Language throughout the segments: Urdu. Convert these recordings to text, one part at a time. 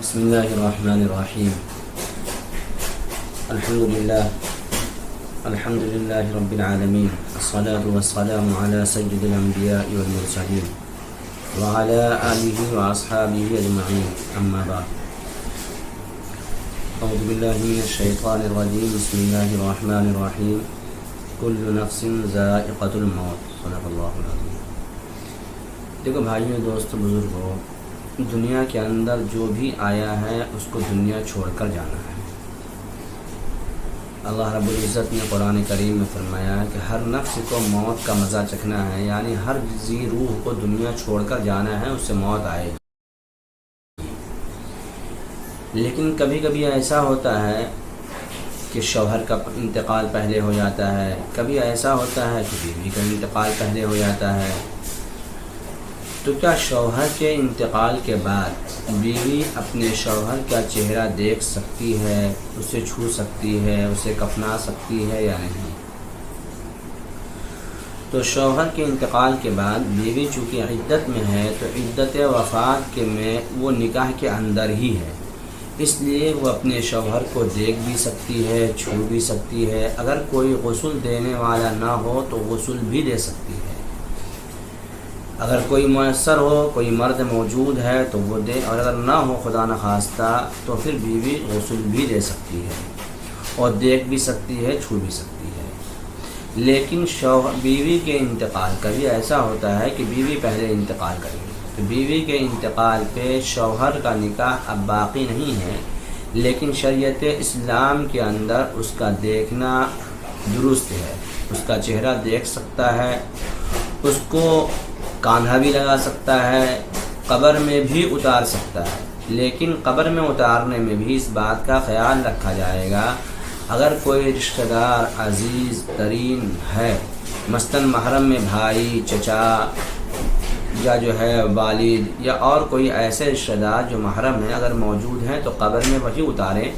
بسم اللہ الرحمن الرحیم الحمد للہ رب العالمین الصلاة والسلام علی سید الانبیاء والمرسلین وعلی آلہ واصحابہ اجمعین اما بعد اعوذ باللہ من الشیطان الرجیم بسم اللہ الرحمن الرحیم کل نفس ذائقۃ الموت صدق اللہ العظیم۔ دیکھو بھائیوں، دوستو، بزرگوں، دنیا کے اندر جو بھی آیا ہے اس کو دنیا چھوڑ کر جانا ہے۔ اللہ رب العزت نے قرآن کریم میں فرمایا ہے کہ ہر نفس کو موت کا مزہ چکھنا ہے، یعنی ہر ذی روح کو دنیا چھوڑ کر جانا ہے، اس سے موت آئے گی۔ لیکن کبھی کبھی ایسا ہوتا ہے کہ شوہر کا انتقال پہلے ہو جاتا ہے، کبھی ایسا ہوتا ہے کہ بیوی کا انتقال پہلے ہو جاتا ہے۔ تو کیا شوہر کے انتقال کے بعد بیوی اپنے شوہر کا چہرہ دیکھ سکتی ہے، اسے چھو سکتی ہے، اسے کفنا سکتی ہے یا نہیں؟ تو شوہر کے انتقال کے بعد بیوی چونکہ عدت میں ہے تو عدت وفات کے میں وہ نکاح کے اندر ہی ہے، اس لیے وہ اپنے شوہر کو دیکھ بھی سکتی ہے، چھو بھی سکتی ہے۔ اگر کوئی غسل دینے والا نہ ہو تو غسل بھی دے سکتی ہے، اگر کوئی میسر ہو، کوئی مرد موجود ہے تو وہ دے، اور اگر نہ ہو خدا نخواستہ تو پھر بیوی غسل بھی دے سکتی ہے اور دیکھ بھی سکتی ہے، چھو بھی سکتی ہے۔ لیکن بیوی کے انتقال کبھی ایسا ہوتا ہے کہ بیوی پہلے انتقال کرے گی، تو بیوی کے انتقال پہ شوہر کا نکاح اب باقی نہیں ہے، لیکن شریعت اسلام کے اندر اس کا دیکھنا درست ہے۔ اس کا چہرہ دیکھ سکتا ہے، اس کو کانھا بھی لگا سکتا ہے، قبر میں بھی اتار سکتا ہے، لیکن قبر میں اتارنے میں بھی اس بات کا خیال رکھا جائے گا اگر کوئی رشتہ دار عزیز ترین ہے، مثلاً محرم میں بھائی، چچا یا جو ہے والد یا اور کوئی ایسے رشتہ دار جو محرم ہیں اگر موجود ہیں تو قبر میں وہی اتاریں،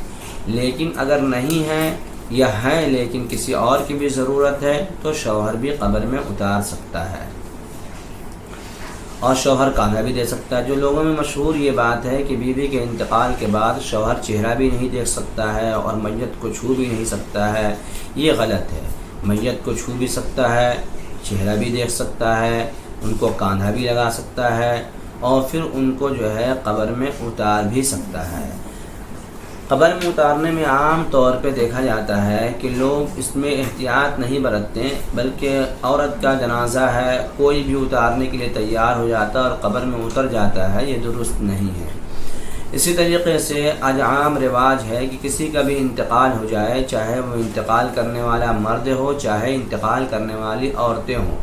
لیکن اگر نہیں ہیں یا ہیں لیکن کسی اور کی بھی ضرورت ہے تو شوہر بھی قبر میں اتار سکتا ہے اور شوہر کانھا بھی دے سکتا ہے۔ جو لوگوں میں مشہور یہ بات ہے کہ بیوی کے انتقال کے بعد شوہر چہرہ بھی نہیں دیکھ سکتا ہے اور میت کو چھو بھی نہیں سکتا ہے، یہ غلط ہے۔ میت کو چھو بھی سکتا ہے، چہرہ بھی دیکھ سکتا ہے، ان کو کانھا بھی لگا سکتا ہے اور پھر ان کو جو ہے قبر میں اتار بھی سکتا ہے۔ قبر میں اتارنے میں عام طور پہ دیکھا جاتا ہے کہ لوگ اس میں احتیاط نہیں برتتے، بلکہ عورت کا جنازہ ہے کوئی بھی اتارنے کے لیے تیار ہو جاتا اور قبر میں اتر جاتا ہے، یہ درست نہیں ہے۔ اسی طریقے سے آج عام رواج ہے کہ کسی کا بھی انتقال ہو جائے، چاہے وہ انتقال کرنے والا مرد ہو چاہے انتقال کرنے والی عورتیں ہوں،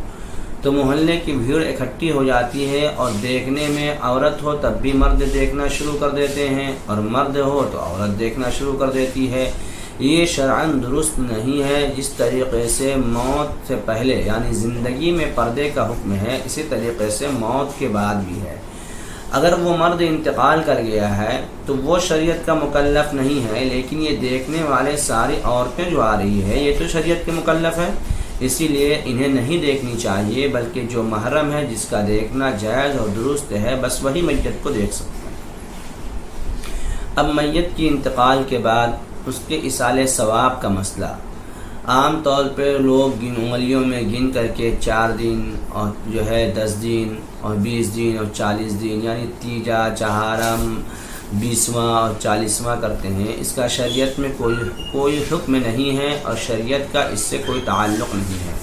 تو محلے کی بھیڑ اکٹھی ہو جاتی ہے اور دیکھنے میں عورت ہو تب بھی مرد دیکھنا شروع کر دیتے ہیں اور مرد ہو تو عورت دیکھنا شروع کر دیتی ہے۔ یہ شرعاً درست نہیں ہے۔ جس طریقے سے موت سے پہلے یعنی زندگی میں پردے کا حکم ہے، اسی طریقے سے موت کے بعد بھی ہے۔ اگر وہ مرد انتقال کر گیا ہے تو وہ شریعت کا مکلف نہیں ہے، لیکن یہ دیکھنے والے ساری عورتیں جو آ رہی ہے یہ تو شریعت کے مکلف ہے، اسی لیے انہیں نہیں دیکھنی چاہیے، بلکہ جو محرم ہے جس کا دیکھنا جائز اور درست ہے بس وہی میت کو دیکھ سکتا ہے۔ اب میت کی انتقال کے بعد اس کے ایصال ثواب کا مسئلہ، عام طور پہ لوگ انگلیوں میں گن کر کے 4 دن اور جو ہے 10 دن اور 20 دن اور 40 دن یعنی تیجا، چہارم، 20واں اور 40واں کرتے ہیں۔ اس کا شریعت میں کوئی حکم نہیں ہے اور شریعت کا اس سے کوئی تعلق نہیں ہے۔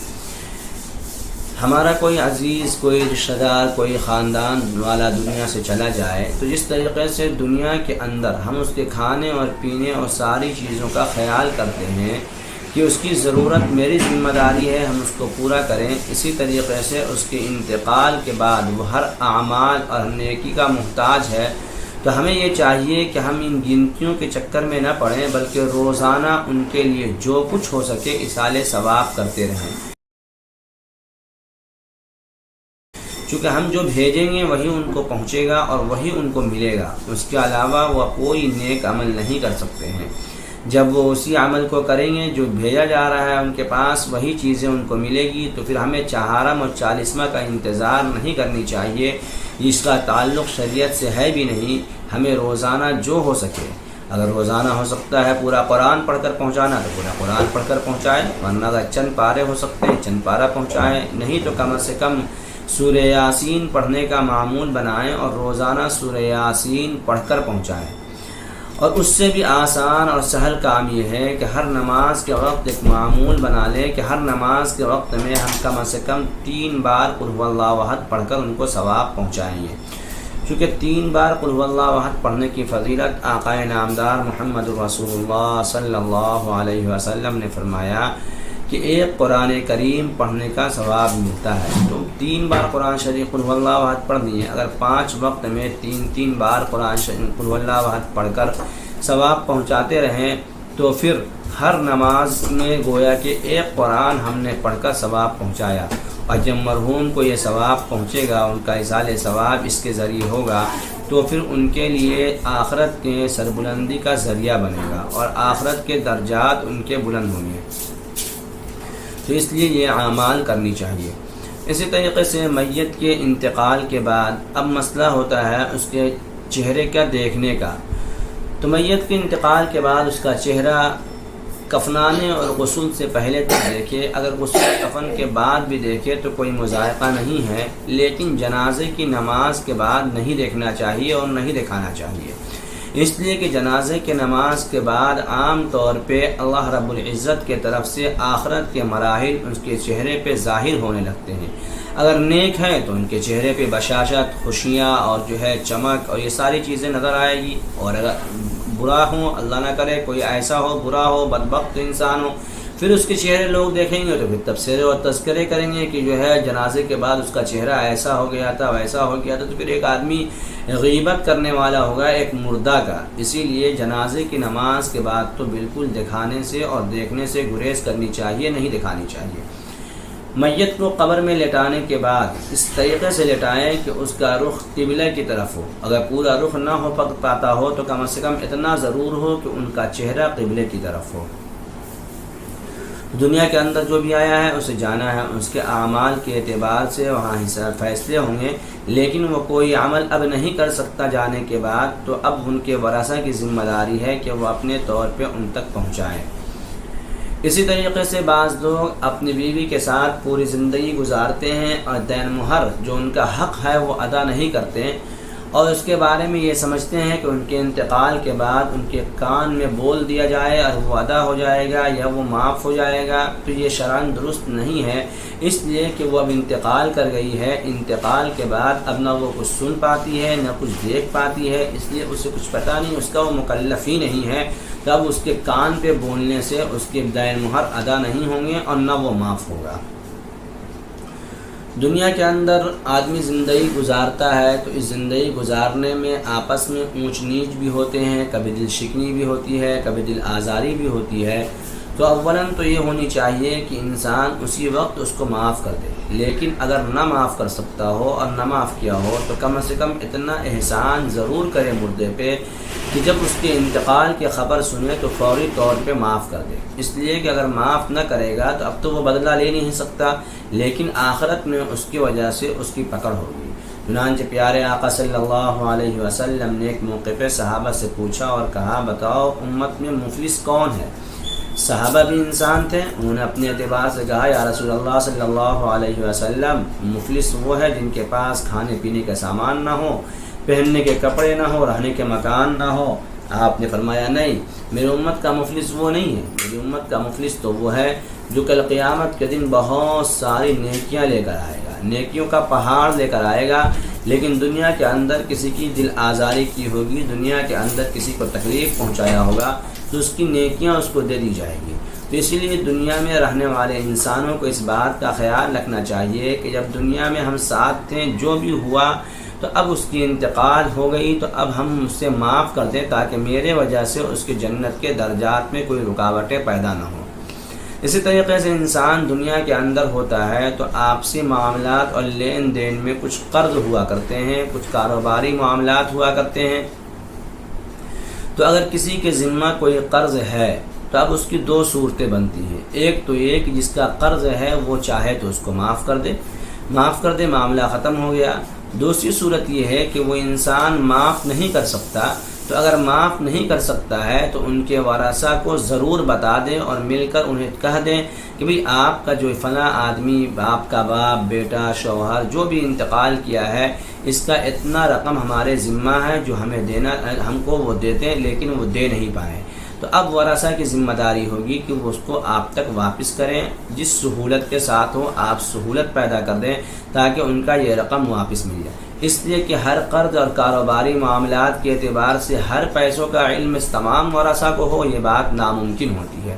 ہمارا کوئی عزیز، کوئی رشتہ دار، کوئی خاندان والا دنیا سے چلا جائے تو جس طریقے سے دنیا کے اندر ہم اس کے کھانے اور پینے اور ساری چیزوں کا خیال کرتے ہیں کہ اس کی ضرورت میری ذمہ داری ہے ہم اس کو پورا کریں، اسی طریقے سے اس کے انتقال کے بعد وہ ہر اعمال اور نیکی کا محتاج ہے، تو ہمیں یہ چاہیے کہ ہم ان گنتیوں کے چکر میں نہ پڑیں بلکہ روزانہ ان کے لیے جو کچھ ہو سکے ایصال ثواب کرتے رہیں، چونکہ ہم جو بھیجیں گے وہی ان کو پہنچے گا اور وہی ان کو ملے گا، اس کے علاوہ وہ کوئی نیک عمل نہیں کر سکتے ہیں۔ جب وہ اسی عمل کو کریں گے جو بھیجا جا رہا ہے ان کے پاس، وہی چیزیں ان کو ملے گی، تو پھر ہمیں چہارم اور 40واں کا انتظار نہیں کرنی چاہیے، اس کا تعلق شریعت سے ہے بھی نہیں۔ ہمیں روزانہ جو ہو سکے، اگر روزانہ ہو سکتا ہے پورا قرآن پڑھ کر پہنچانا تو پورا قرآن پڑھ کر پہنچائیں، ورنہ اگر چند پارے ہو سکتے ہیں چند پارہ پہنچائیں، نہیں تو کم سے کم سورہ یاسین پڑھنے کا معمول بنائیں اور روزانہ سورہ یاسین پڑھ کر پہنچائیں۔ اور اس سے بھی آسان اور سہل کام یہ ہے کہ ہر نماز کے وقت ایک معمول بنا لیں کہ ہر نماز کے وقت میں ہم کم سے کم 3 بار قل هو اللہ احد پڑھ کر ان کو ثواب پہنچائیں گے، چونکہ 3 بار قل هو اللہ احد پڑھنے کی فضیلت آقا نامدار محمد رسول اللہ صلی اللہ علیہ وسلم نے فرمایا کہ ایک قرآن کریم پڑھنے کا ثواب ملتا ہے۔ تو 3 بار قرآن شریف قل هو اللہ احد پڑھ دیے، اگر 5 وقت میں 3 بار قرآن شریف قل هو اللہ احد پڑھ کر ثواب پہنچاتے رہیں تو پھر ہر نماز میں گویا کہ ایک قرآن ہم نے پڑھ کر ثواب پہنچایا، اور جب مرحوم کو یہ ثواب پہنچے گا، ان کا ایصال ثواب اس کے ذریعے ہوگا، تو پھر ان کے لیے آخرت کے سربلندی کا ذریعہ بنے گا اور آخرت کے درجات ان کے بلند ہوں گے۔ تو اس لیے یہ اعمال کرنی چاہیے۔ اسی طریقے سے میت کے انتقال کے بعد اب مسئلہ ہوتا ہے اس کے چہرے کا دیکھنے کا۔ تو میت کے انتقال کے بعد اس کا چہرہ کفنانے اور غسل سے پہلے تو دیکھے، اگر غسل کفن کے بعد بھی دیکھے تو کوئی مذائقہ نہیں ہے، لیکن جنازے کی نماز کے بعد نہیں دیکھنا چاہیے اور نہیں دکھانا چاہیے، اس لیے کہ جنازے کے نماز کے بعد عام طور پہ اللہ رب العزت کے طرف سے آخرت کے مراحل اس کے چہرے پہ ظاہر ہونے لگتے ہیں۔ اگر نیک ہیں تو ان کے چہرے پہ بشاشت، خوشیاں اور چمک اور یہ ساری چیزیں نظر آئے گی، اور اگر برا ہوں، اللہ نہ کرے کوئی ایسا ہو، برا ہو، بدبخت انسان ہو، پھر اس کے چہرے لوگ دیکھیں گے تو پھر تبصرے اور تذکرے کریں گے کہ جنازے کے بعد اس کا چہرہ ایسا ہو گیا تھا، ویسا ہو گیا تھا، تو پھر ایک آدمی غیبت کرنے والا ہوگا ایک مردہ کا۔ اسی لیے جنازے کی نماز کے بعد تو بالکل دکھانے سے اور دیکھنے سے گریز کرنی چاہیے، نہیں دکھانی چاہیے۔ میت کو قبر میں لٹانے کے بعد اس طریقے سے لٹائیں کہ اس کا رخ قبلہ کی طرف ہو، اگر پورا رخ نہ ہو پاتا ہو تو کم سے کم اتنا ضرور ہو کہ ان کا چہرہ قبلے کی طرف ہو۔ دنیا کے اندر جو بھی آیا ہے اسے جانا ہے، اس کے اعمال کے اعتبار سے وہاں حساب فیصلے ہوں گے، لیکن وہ کوئی عمل اب نہیں کر سکتا جانے کے بعد، تو اب ان کے ورثہ کی ذمہ داری ہے کہ وہ اپنے طور پہ ان تک پہنچائیں۔ اسی طریقے سے بعض لوگ اپنی بیوی کے ساتھ پوری زندگی گزارتے ہیں اور دین مہر جو ان کا حق ہے وہ ادا نہیں کرتے، اور اس کے بارے میں یہ سمجھتے ہیں کہ ان کے انتقال کے بعد ان کے کان میں بول دیا جائے اور وہ ادا ہو جائے گا یا وہ معاف ہو جائے گا، تو یہ شرعاً درست نہیں ہے، اس لیے کہ وہ اب انتقال کر گئی ہے، انتقال کے بعد اب نہ وہ کچھ سن پاتی ہے نہ کچھ دیکھ پاتی ہے، اس لیے اسے کچھ پتہ نہیں، اس کا وہ مکلف ہی نہیں ہے، تب اس کے کان پہ بولنے سے اس کے دین مہر ادا نہیں ہوں گے اور نہ وہ معاف ہوگا۔ دنیا کے اندر آدمی زندگی گزارتا ہے تو اس زندگی گزارنے میں آپس میں اونچ نیچ بھی ہوتے ہیں، کبھی دل شکنی بھی ہوتی ہے، کبھی دل آزاری بھی ہوتی ہے، تو اولاً تو یہ ہونی چاہیے کہ انسان اسی وقت اس کو معاف کر دے، لیکن اگر نہ معاف کر سکتا ہو اور نہ معاف کیا ہو تو کم سے کم اتنا احسان ضرور کرے مردے پہ کہ جب اس کے انتقال کی خبر سنے تو فوری طور پہ معاف کر دے، اس لیے کہ اگر معاف نہ کرے گا تو اب تو وہ بدلہ لے نہیں سکتا، لیکن آخرت میں اس کی وجہ سے اس کی پکڑ ہوگی۔ چنانچہ پیارے آقا صلی اللہ علیہ وسلم نے ایک موقع پہ صحابہ سے پوچھا اور کہا، بتاؤ امت میں مفلس کون ہے؟ صحابہ بھی انسان تھے، انہوں نے اپنے اعتبار سے کہا، یا رسول اللہ صلی اللہ علیہ وسلم، مفلس وہ ہے جن کے پاس کھانے پینے کا سامان نہ ہو، پہننے کے کپڑے نہ ہو، رہنے کے مکان نہ ہو۔ آپ نے فرمایا نہیں، میری امت کا مفلس وہ نہیں ہے، میری امت کا مفلس تو وہ ہے جو کل قیامت کے دن بہت ساری نیکیاں لے کر آئے گا، نیکیوں کا پہاڑ لے کر آئے گا، لیکن دنیا کے اندر کسی کی دل آزاری کی ہوگی، دنیا کے اندر کسی کو تکلیف پہنچایا ہوگا تو اس کی نیکیاں اس کو دے دی جائے گی۔ تو اسی لیے دنیا میں رہنے والے انسانوں کو اس بات کا خیال رکھنا چاہیے کہ جب دنیا میں ہم ساتھ تھے، جو بھی ہوا تو اب اس کی انتقال ہو گئی تو اب ہم اس سے معاف کر دیں تاکہ میرے وجہ سے اس کے جنت کے درجات میں کوئی رکاوٹیں پیدا نہ ہوں۔ اسی طریقے سے انسان دنیا کے اندر ہوتا ہے تو آپسی معاملات اور لین دین میں کچھ قرض ہوا کرتے ہیں، کچھ کاروباری معاملات ہوا کرتے ہیں، تو اگر کسی کے ذمہ کوئی قرض ہے تو اب اس کی 2 صورتیں بنتی ہیں، ایک تو یہ کہ جس کا قرض ہے وہ چاہے تو اس کو معاف کر دے، معاملہ ختم ہو گیا، دوسری صورت یہ ہے کہ وہ انسان معاف نہیں کر سکتا، تو اگر معاف نہیں کر سکتا ہے تو ان کے ورثاء کو ضرور بتا دیں اور مل کر انہیں کہہ دیں کہ بھئی آپ کا جو فلاں آدمی، آپ کا باپ، بیٹا، شوہر جو بھی انتقال کیا ہے، اس کا اتنا رقم ہمارے ذمہ ہے جو ہمیں دینا، ہم کو وہ دیتے ہیں لیکن وہ دے نہیں پائے، تو اب ورثاء کی ذمہ داری ہوگی کہ وہ اس کو آپ تک واپس کریں، جس سہولت کے ساتھ ہو آپ سہولت پیدا کر دیں تاکہ ان کا یہ رقم واپس مل جائے۔ اس لیے کہ ہر قرض اور کاروباری معاملات کے اعتبار سے ہر پیسوں کا علم اس تمام ورثاء کو ہو، یہ بات ناممکن ہوتی ہے،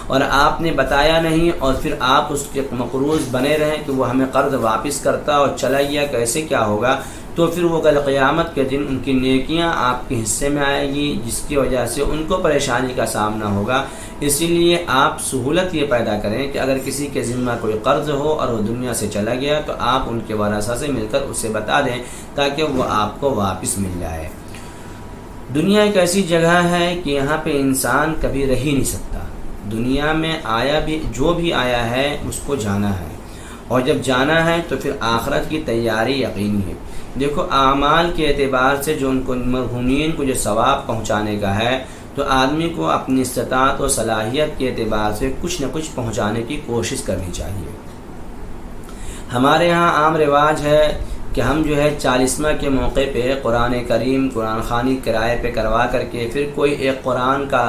اور آپ نے بتایا نہیں اور پھر آپ اس کے مقروض بنے رہیں کہ وہ ہمیں قرض واپس کرتا اور چلا گیا، کیسے کیا ہوگا؟ تو پھر وہ کل قیامت کے دن ان کی نیکیاں آپ کے حصے میں آئے گی، جس کی وجہ سے ان کو پریشانی کا سامنا ہوگا۔ اسی لیے آپ سہولت یہ پیدا کریں کہ اگر کسی کے ذمہ کوئی قرض ہو اور وہ دنیا سے چلا گیا تو آپ ان کے ورثاء سے مل کر اسے بتا دیں تاکہ وہ آپ کو واپس مل جائے۔ دنیا ایک ایسی جگہ ہے کہ یہاں پہ انسان کبھی رہ ہی نہیں سکتا، دنیا میں آیا بھی، جو بھی آیا ہے اس کو جانا ہے، اور جب جانا ہے تو پھر آخرت کی تیاری یقینی ہے۔ دیکھو اعمال کے اعتبار سے جو ان کو مرحومین کو جو ثواب پہنچانے کا ہے، تو آدمی کو اپنی استطاعت و صلاحیت کے اعتبار سے کچھ نہ کچھ پہنچانے کی کوشش کرنی چاہیے۔ ہمارے یہاں عام رواج ہے کہ ہم جو ہے 40واں کے موقع پہ قرآن کریم، قرآن خوانی کرائے پہ کروا کر کے پھر کوئی ایک قرآن کا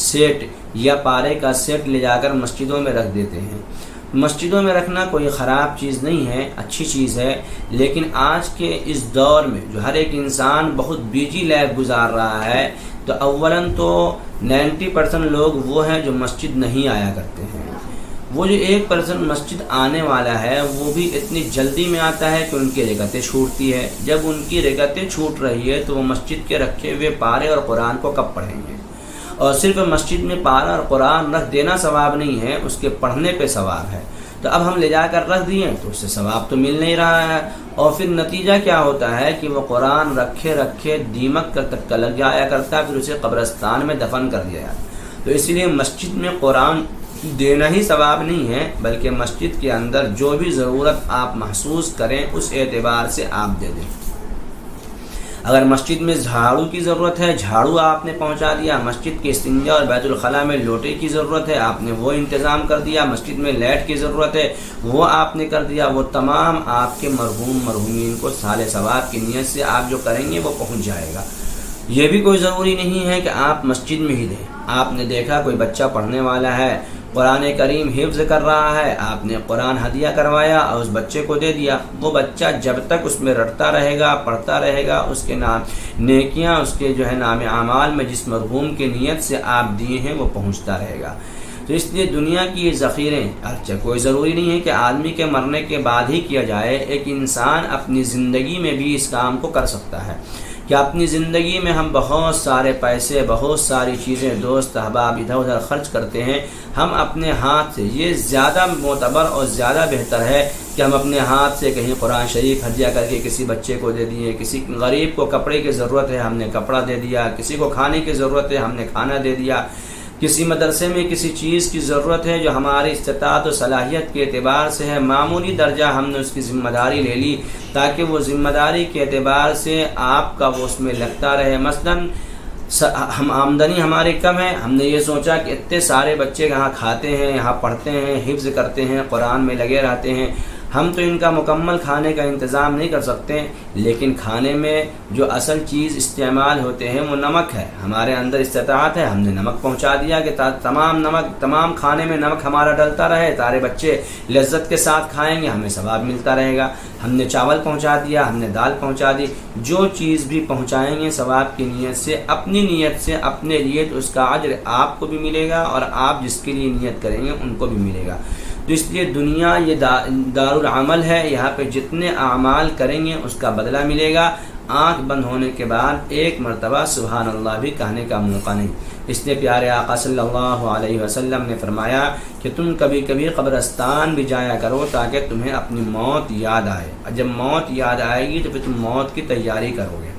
سیٹ یا پارے کا سیٹ لے جا کر مسجدوں میں رکھ دیتے ہیں۔ مسجدوں میں رکھنا کوئی خراب چیز نہیں ہے، اچھی چیز ہے، لیکن آج کے اس دور میں جو ہر ایک انسان بہت بیجی لائف گزار رہا ہے، تو اولاً تو 90% لوگ وہ ہیں جو مسجد نہیں آیا کرتے ہیں۔ وہ جو 1% مسجد آنے والا ہے وہ بھی اتنی جلدی میں آتا ہے کہ ان کی رکعتیں چھوٹتی ہے۔ جب ان کی رکعتیں چھوٹ رہی ہے تو وہ مسجد کے رکھے ہوئے پارے اور قرآن کو کب پڑھیں گے؟ اور صرف مسجد میں پارا اور قرآن رکھ دینا ثواب نہیں ہے، اس کے پڑھنے پہ ثواب ہے۔ تو اب ہم لے جا کر رکھ دیے تو اس سے ثواب تو مل نہیں رہا ہے، اور پھر نتیجہ کیا ہوتا ہے کہ وہ قرآن رکھے رکھے دیمک تک لگ جایا کرتا ہے، پھر اسے قبرستان میں دفن کر دیا جاتا۔ تو اس لیے مسجد میں قرآن دینا ہی ثواب نہیں ہے، بلکہ مسجد کے اندر جو بھی ضرورت آپ محسوس کریں اس اعتبار سے آپ دے دیں۔ اگر مسجد میں جھاڑو کی ضرورت ہے، جھاڑو آپ نے پہنچا دیا، مسجد کے استنجا اور بیت الخلاء میں لوٹے کی ضرورت ہے، آپ نے وہ انتظام کر دیا، مسجد میں لیٹ کی ضرورت ہے، وہ آپ نے کر دیا، وہ تمام آپ کے مرحومین کو سال ثواب کی نیت سے آپ جو کریں گے وہ پہنچ جائے گا۔ یہ بھی کوئی ضروری نہیں ہے کہ آپ مسجد میں ہی دیں۔ آپ نے دیکھا کوئی بچہ پڑھنے والا ہے، قرآن کریم حفظ کر رہا ہے، آپ نے قرآن ہدیہ کروایا اور اس بچے کو دے دیا، وہ بچہ جب تک اس میں رٹتا رہے گا، پڑھتا رہے گا، اس کے نام نیکیاں، اس کے جو ہے نام اعمال میں جس مرحوم کی نیت سے آپ دیے ہیں وہ پہنچتا رہے گا۔ تو اس لیے دنیا کی یہ ذخیریں، اچھا کوئی ضروری نہیں ہے کہ آدمی کے مرنے کے بعد ہی کیا جائے، ایک انسان اپنی زندگی میں بھی اس کام کو کر سکتا ہے کہ اپنی زندگی میں ہم بہت سارے پیسے، بہت ساری چیزیں، دوست احباب ادھر ادھر خرچ کرتے ہیں، ہم اپنے ہاتھ سے، یہ زیادہ معتبر اور زیادہ بہتر ہے کہ ہم اپنے ہاتھ سے کہیں قرآن شریف ہدیہ کر کے کسی بچے کو دے دیے، کسی غریب کو کپڑے کی ضرورت ہے ہم نے کپڑا دے دیا، کسی کو کھانے کی ضرورت ہے ہم نے کھانا دے دیا، کسی مدرسے میں کسی چیز کی ضرورت ہے جو ہماری استطاعت و صلاحیت کے اعتبار سے ہے، معمولی درجہ ہم نے اس کی ذمہ داری لے لی تاکہ وہ ذمہ داری کے اعتبار سے آپ کا وہ اس میں لگتا رہے۔ مثلاً ہم آمدنی ہماری کم ہے، ہم نے یہ سوچا کہ اتنے سارے بچے یہاں کھاتے ہیں، یہاں پڑھتے ہیں، حفظ کرتے ہیں، قرآن میں لگے رہتے ہیں، ہم تو ان کا مکمل کھانے کا انتظام نہیں کر سکتے، لیکن کھانے میں جو اصل چیز استعمال ہوتے ہیں وہ نمک ہے، ہمارے اندر استطاعت ہے، ہم نے نمک پہنچا دیا کہ تمام کھانے میں نمک ہمارا ڈلتا رہے، سارے بچے لذت کے ساتھ کھائیں گے، ہمیں ثواب ملتا رہے گا۔ ہم نے چاول پہنچا دیا، ہم نے دال پہنچا دی، جو چیز بھی پہنچائیں گے ثواب کی نیت سے، اپنی نیت سے، اپنے لیے، تو اس کا اجر آپ کو بھی ملے گا اور آپ جس کے لیے نیت کریں گے ان کو بھی ملے گا۔ تو اس لیے دنیا یہ دار العمل ہے، یہاں پہ جتنے اعمال کریں گے اس کا بدلہ ملے گا۔ آنکھ بند ہونے کے بعد ایک مرتبہ سبحان اللہ بھی کہنے کا موقع نہیں۔ اس لیے پیارے آقا صلی اللہ علیہ وسلم نے فرمایا کہ تم کبھی کبھی قبرستان بھی جایا کرو تاکہ تمہیں اپنی موت یاد آئے، اور جب موت یاد آئے گی تو پھر تم موت کی تیاری کرو گے۔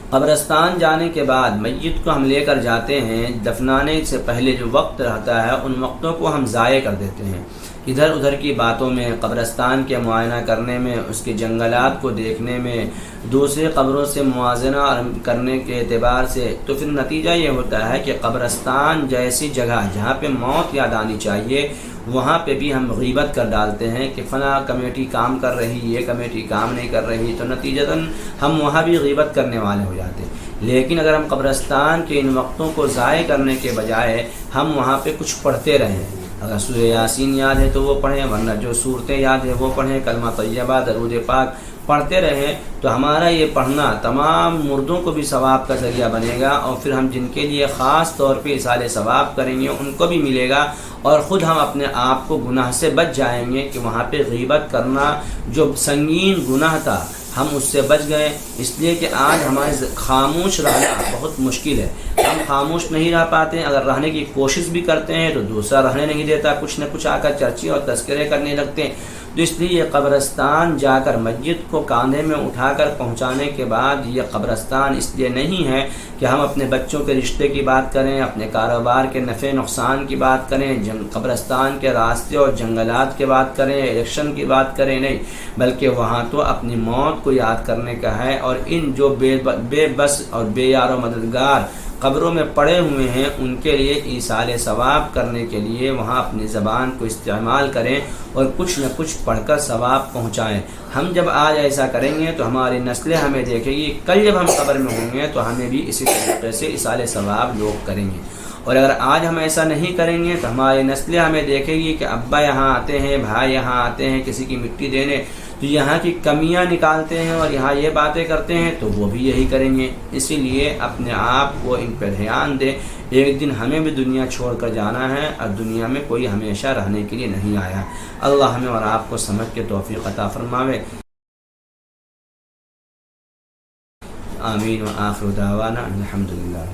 قبرستان جانے کے بعد میت کو ہم لے کر جاتے ہیں، دفنانے سے پہلے جو وقت رہتا ہے ان وقتوں کو ہم ضائع کر دیتے ہیں۔ ادھر ادھر کی باتوں میں، قبرستان کے معائنہ کرنے میں، اس کے جنگلات کو دیکھنے میں، دوسرے قبروں سے موازنہ کرنے کے اعتبار سے، تو پھر نتیجہ یہ ہوتا ہے کہ قبرستان جیسی جگہ جہاں پہ موت یاد آنی چاہیے وہاں پہ بھی ہم غیبت کر ڈالتے ہیں کہ فلاں کمیٹی کام کر رہی، یہ کمیٹی کام نہیں کر رہی، تو نتیجتاً ہم وہاں بھی غیبت کرنے والے ہو جاتے ہیں۔ لیکن اگر ہم قبرستان کے ان وقتوں کو ضائع کرنے کے بجائے ہم وہاں پہ کچھ پڑھتے رہیں، اگر سورہ یاسین یاد ہے تو وہ پڑھیں، ورنہ جو صورتیں یاد ہے وہ پڑھیں، کلمہ طیبہ، درود پاک پڑھتے رہیں، تو ہمارا یہ پڑھنا تمام مردوں کو بھی ثواب کا ذریعہ بنے گا، اور پھر ہم جن کے لیے خاص طور پہ ایصال ثواب کریں گے ان کو بھی ملے گا، اور خود ہم اپنے آپ کو گناہ سے بچ جائیں گے کہ وہاں پہ غیبت کرنا جو سنگین گناہ تھا ہم اس سے بچ گئے۔ اس لیے کہ آج ہمارے خاموش رہنا بہت مشکل ہے، ہم خاموش نہیں رہ پاتے ہیں، اگر رہنے کی کوشش بھی کرتے ہیں تو دوسرا رہنے نہیں دیتا، کچھ نہ کچھ آ کر چرچے اور تذکرے کرنے لگتے ہیں۔ تو اس لیے یہ قبرستان جا کر مسجد کو کاندھے میں اٹھا کر پہنچانے کے بعد، یہ قبرستان اس لیے نہیں ہے کہ ہم اپنے بچوں کے رشتے کی بات کریں، اپنے کاروبار کے نفع نقصان کی بات کریں، قبرستان کے راستے اور جنگلات کی بات کریں، الیکشن کی بات کریں، نہیں، بلکہ وہاں تو اپنی موت کو یاد کرنے کا ہے، اور ان جو بے بس اور بے یار و مددگار قبروں میں پڑے ہوئے ہیں ان کے لیے ایصال ثواب کرنے کے لیے وہاں اپنی زبان کو استعمال کریں اور کچھ نہ کچھ پڑھ کر ثواب پہنچائیں۔ ہم جب آج ایسا کریں گے تو ہماری نسلیں ہمیں دیکھیں گی، کل جب ہم قبر میں ہوں گے تو ہمیں بھی اسی طریقے سے ایصال ثواب لوگ کریں گے، اور اگر آج ہم ایسا نہیں کریں گے تو ہماری نسلیں ہمیں دیکھیں گی کہ ابا یہاں آتے ہیں، بھائی یہاں آتے ہیں کسی کی مٹی دینے، تو یہاں کی کمیاں نکالتے ہیں اور یہاں یہ باتیں کرتے ہیں، تو وہ بھی یہی کریں گے۔ اسی لیے اپنے آپ کو ان پہ دھیان دیں، ایک دن ہمیں بھی دنیا چھوڑ کر جانا ہے، اور دنیا میں کوئی ہمیشہ رہنے کے لیے نہیں آیا۔ اللہ ہمیں اور آپ کو سمجھ کے توفیق عطا فرماوے۔ آمین و آخر دعوانا الحمدللہ۔